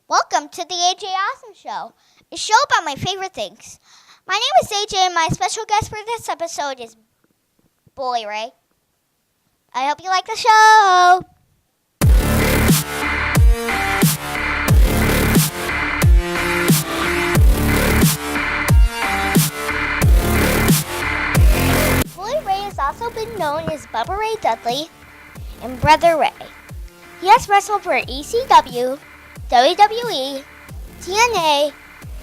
Welcome to the AJ Awesome Show, a show about my favorite things. My name is AJ and my special guest for this episode is Bully Ray. I hope you like the show. Bully Ray has also been known as Bubba Ray Dudley and Brother Ray. He has wrestled for ECW, WWE, TNA,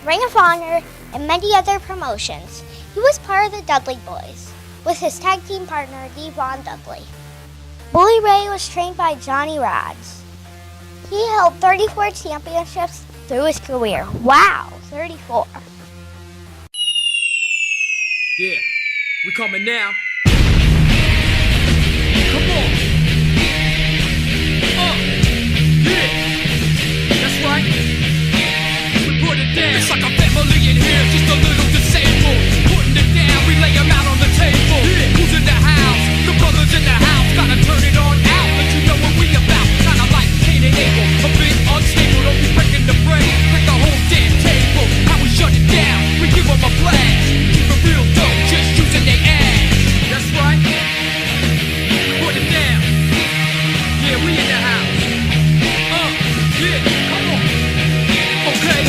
Ring of Honor, and many other promotions. He was part of the Dudley Boys with his tag team partner Devon Dudley. Bully Ray was trained by Johnny Rods. He held 34 championships through his career. Wow, 34. Yeah, we coming now. Come on. Yeah, that's right. We put it down. It's like a family in here, just a little disabled. Putting it down, we lay them out on the table. Yeah. Who's in the house? The brothers in the house. Gotta turn it on out, let you know what we about. Kinda like Cain and Abel, a bit unstable. Don't be breaking the brain, break the whole damn table. How we shut it down, we give them a blast. Keep it real dope, just using their ass. That's right. Put it down. Yeah, we in the house. Yeah, come on. Okay.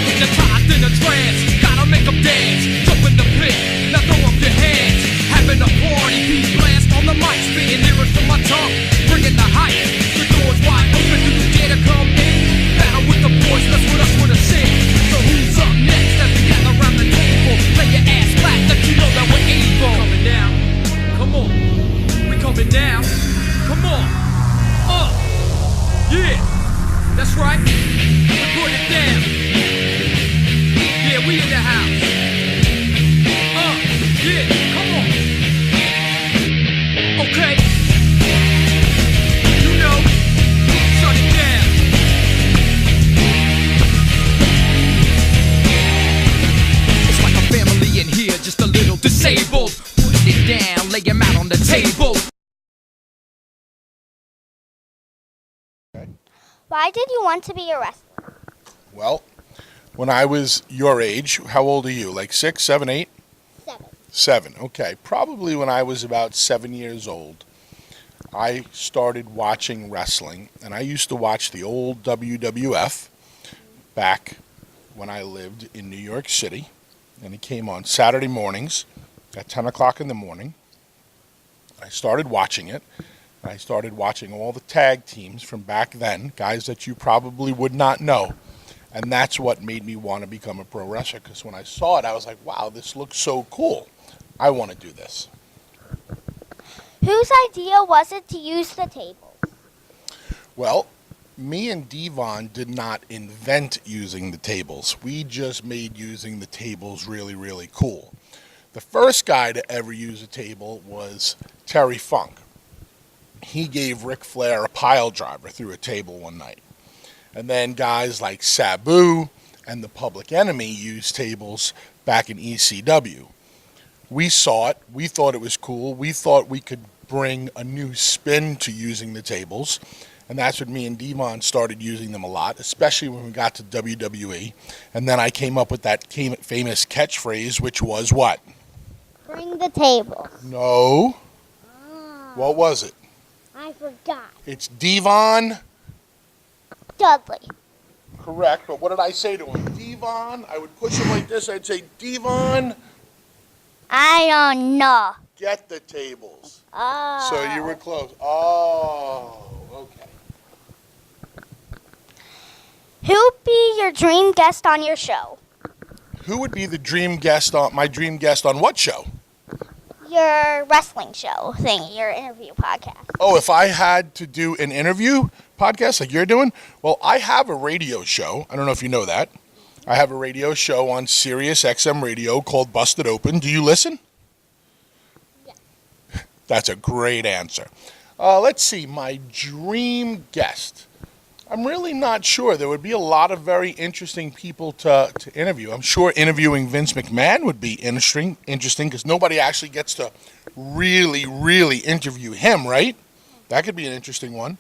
Hypnotized in a trance, gotta make them dance. Jump in the pit, now throw up your hands. Having a party, beat blast on the mic, spitting lyrics from my tongue, bringing the hype. The door's wide open, do you dare to come in? Battle with the boys, let's with us with a sing. So who's up next as we gather around the table? Lay your ass flat, let you know that we're able. Coming down, come on. We coming down, come on. Yeah, that's right. We put it down. Yeah, we in the house. Yeah, come on. Okay. You know, shut it down. It's like a family in here, just a little disabled. Put it down, lay him out on the table. Why did you want to be a wrestler? Well, when I was your age, how old are you? Like 6, 7, 8? 7. 7, okay. Probably when I was about 7 years old, I started watching wrestling, and I used to watch the old WWF back when I lived in New York City, and it came on Saturday mornings at 10 o'clock in the morning. I started watching it. I started watching all the tag teams from back then, guys that you probably would not know. And that's what made me want to become a pro wrestler, because when I saw it, I was like, wow, this looks so cool. I want to do this. Whose idea was it to use the tables? Well, me and Devon did not invent using the tables. We just made using the tables really, really cool. The first guy to ever use a table was Terry Funk. He gave Ric Flair a pile driver through a table one night. And then guys like Sabu and the Public Enemy used tables back in ECW. We saw it. We thought it was cool. We thought we could bring a new spin to using the tables. And that's when me and Devon started using them a lot, especially when we got to WWE. And then I came up with that famous catchphrase, which was what? Bring the tables. No. What was it? I forgot. It's Devon Dudley. Correct, but what did I say to him? Devon, I would push him like this. I'd say, Devon, I don't know. get the tables. Oh. So you were close. Oh, okay. Who'd be your dream guest on your show? Who would be the dream guest on my dream guest on what show? Your wrestling show thing, your interview podcast. Oh, if I had to do an interview podcast like you're doing? Well, I have a radio show. I don't know if you know that. I have a radio show on Sirius XM Radio called Busted Open. Do you listen? Yeah. That's a great answer. Let's see, my dream guest. I'm really not sure. There would be a lot of very interesting people to interview. I'm sure interviewing Vince McMahon would be interesting because nobody actually gets to really interview him, right? That could be an interesting one.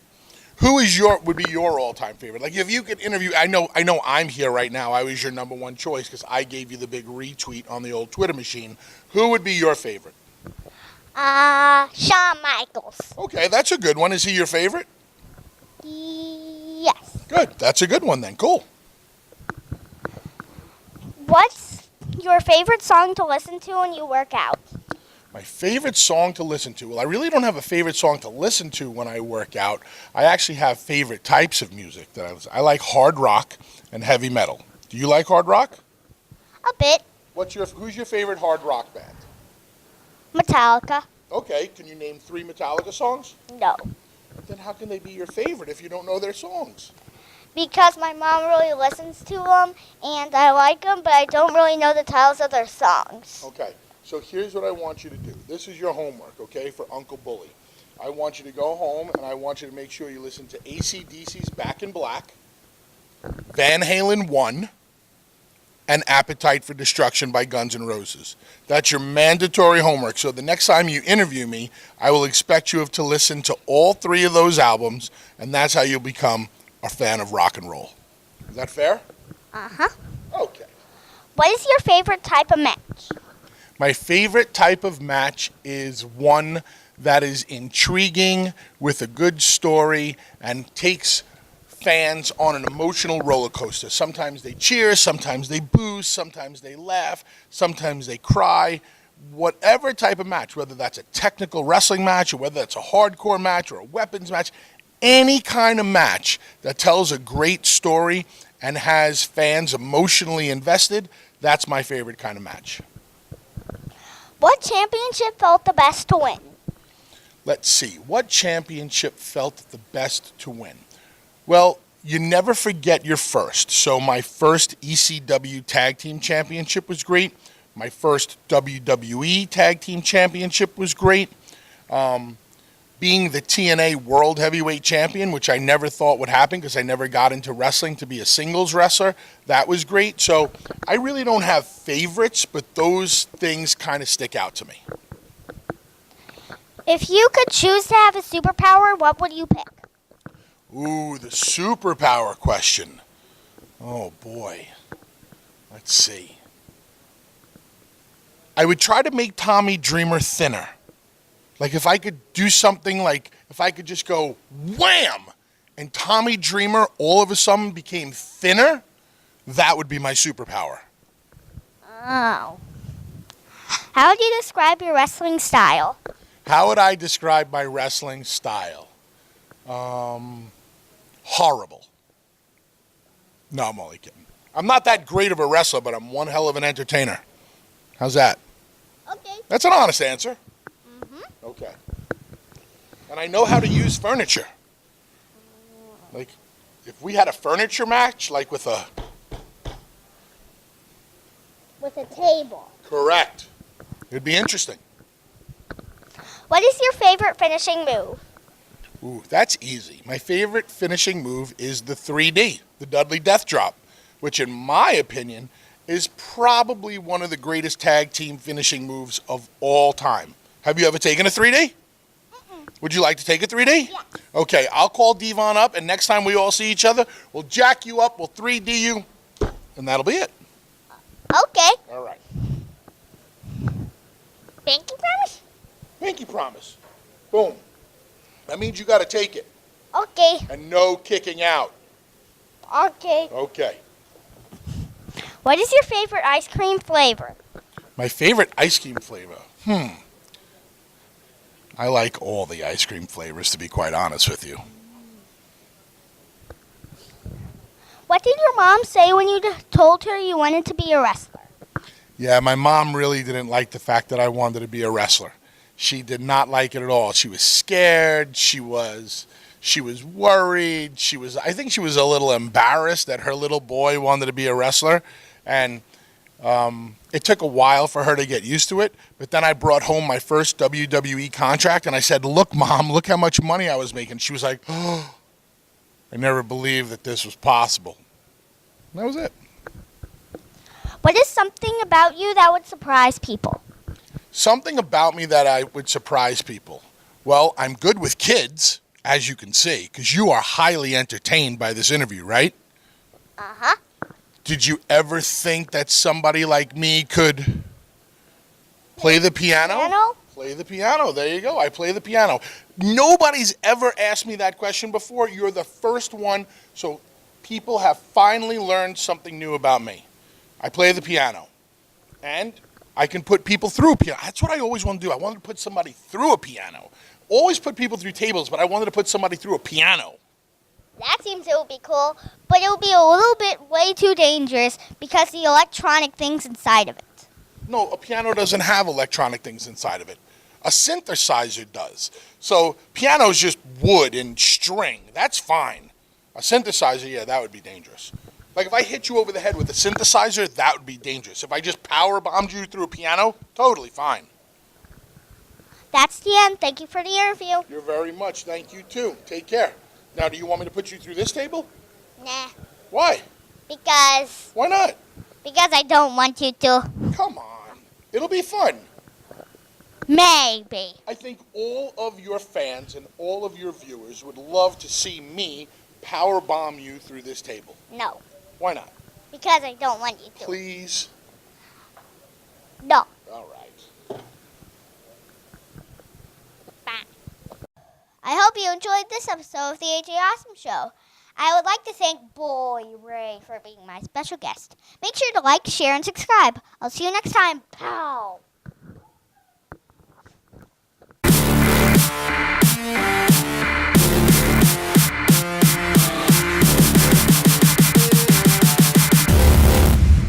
would be your all-time favorite? Like if you could interview, I know I'm here right now. I was your number one choice because I gave you the big retweet on the old Twitter machine. Who would be your favorite? Shawn Michaels. Okay, that's a good one. Is he your favorite? Yes. Good. That's a good one then. Cool. What's your favorite song to listen to when you work out? My favorite song to listen to? Well, I really don't have a favorite song to listen to when I work out. I actually have favorite types of music that I listen. I like hard rock and heavy metal. Do you like hard rock? A bit. Who's your favorite hard rock band? Metallica. Okay, can you name 3 Metallica songs? No. Then how can they be your favorite if you don't know their songs? Because my mom really listens to them, and I like them, but I don't really know the titles of their songs. Okay, so here's what I want you to do. This is your homework, okay, for Uncle Bully. I want you to go home, and I want you to make sure you listen to AC/DC's Back in Black, Van Halen 1, and Appetite for Destruction by Guns N' Roses. That's your mandatory homework. So the next time you interview me, I will expect you to listen to all 3 of those albums, and that's how you'll become a fan of rock and roll. Is that fair? Uh-huh. Okay. What is your favorite type of match? My favorite type of match is one that is intriguing with a good story and takes fans on an emotional roller coaster. Sometimes they cheer, sometimes they boo, sometimes they laugh, sometimes they cry. Whatever type of match, whether that's a technical wrestling match or whether that's a hardcore match or a weapons match, any kind of match that tells a great story and has fans emotionally invested, that's my favorite kind of match. What championship felt the best to win? Let's see. What championship felt the best to win? Well, you never forget your first. So my first ECW Tag Team Championship was great. My first WWE Tag Team Championship was great. Being the TNA World Heavyweight Champion, which I never thought would happen because I never got into wrestling to be a singles wrestler, that was great. So I really don't have favorites, but those things kind of stick out to me. If you could choose to have a superpower, what would you pick? Ooh, the superpower question. Oh, boy. Let's see. I would try to make Tommy Dreamer thinner. Like if I could do something like, if I could just go wham, and Tommy Dreamer all of a sudden became thinner, that would be my superpower. Oh. How would you describe your wrestling style? How would I describe my wrestling style? Horrible. No, I'm only kidding. I'm not that great of a wrestler, but I'm one hell of an entertainer. How's that? Okay. That's an honest answer. Mm-hmm. Okay. And I know how to use furniture. Like, if we had a furniture match, like with a... With a table. Correct. It'd be interesting. What is your favorite finishing move? Ooh, that's easy. My favorite finishing move is the 3D, the Dudley Death Drop, which in my opinion is probably one of the greatest tag team finishing moves of all time. Have you ever taken a 3D? Would you like to take a 3D? Yeah. Okay, I'll call Devon up, and next time we all see each other, we'll jack you up, we'll 3D you, and that'll be it. Okay. All right. Pinky promise? Pinky promise. Boom. That means you got to take it. Okay. And no kicking out. Okay. Okay. What is your favorite ice cream flavor? My favorite ice cream flavor? I like all the ice cream flavors, to be quite honest with you. What did your mom say when you told her you wanted to be a wrestler? Yeah, my mom really didn't like the fact that I wanted to be a wrestler. She did not like it at all. She was scared. She was worried. I think she was a little embarrassed that her little boy wanted to be a wrestler. And it took a while for her to get used to it. But then I brought home my first WWE contract, and I said, "Look, Mom, look how much money I was making." She was like, "Oh, I never believed that this was possible." And that was it. What is something about you that would surprise people? Something about me that I would surprise people. Well, I'm good with kids. as you can see, because you are highly entertained by this interview, right? Uh-huh. Did you ever think that somebody like me could play the piano? Play the piano. There you go. I play the piano. Nobody's ever asked me that question before. You're the first one. So people have finally learned something new about me. I play the piano. And I can put people through a piano. That's what I always wanted to do. I wanted to put somebody through a piano. Always put people through tables, but I wanted to put somebody through a piano. That seems it would be cool, but it would be a little bit way too dangerous because the electronic things inside of it. No, a piano doesn't have electronic things inside of it. A synthesizer does. So piano's just wood and string. That's fine. A synthesizer, yeah, that would be dangerous. Like if I hit you over the head with a synthesizer, that would be dangerous. If I just power bombed you through a piano, totally fine. That's the end. Thank you for the interview. You're very much. Thank you too. Take care. Now, do you want me to put you through this table? Nah. Why? Because Why not? I don't want you to. Come on. It'll be fun. Maybe. I think all of your fans and all of your viewers would love to see me power bomb you through this table. No. Why not? Because I don't want you to. Please? No. All right. Bye. I hope you enjoyed this episode of the AJ Awesome Show. I would like to thank Boy Ray for being my special guest. Make sure to like, share, and subscribe. I'll see you next time. Pow!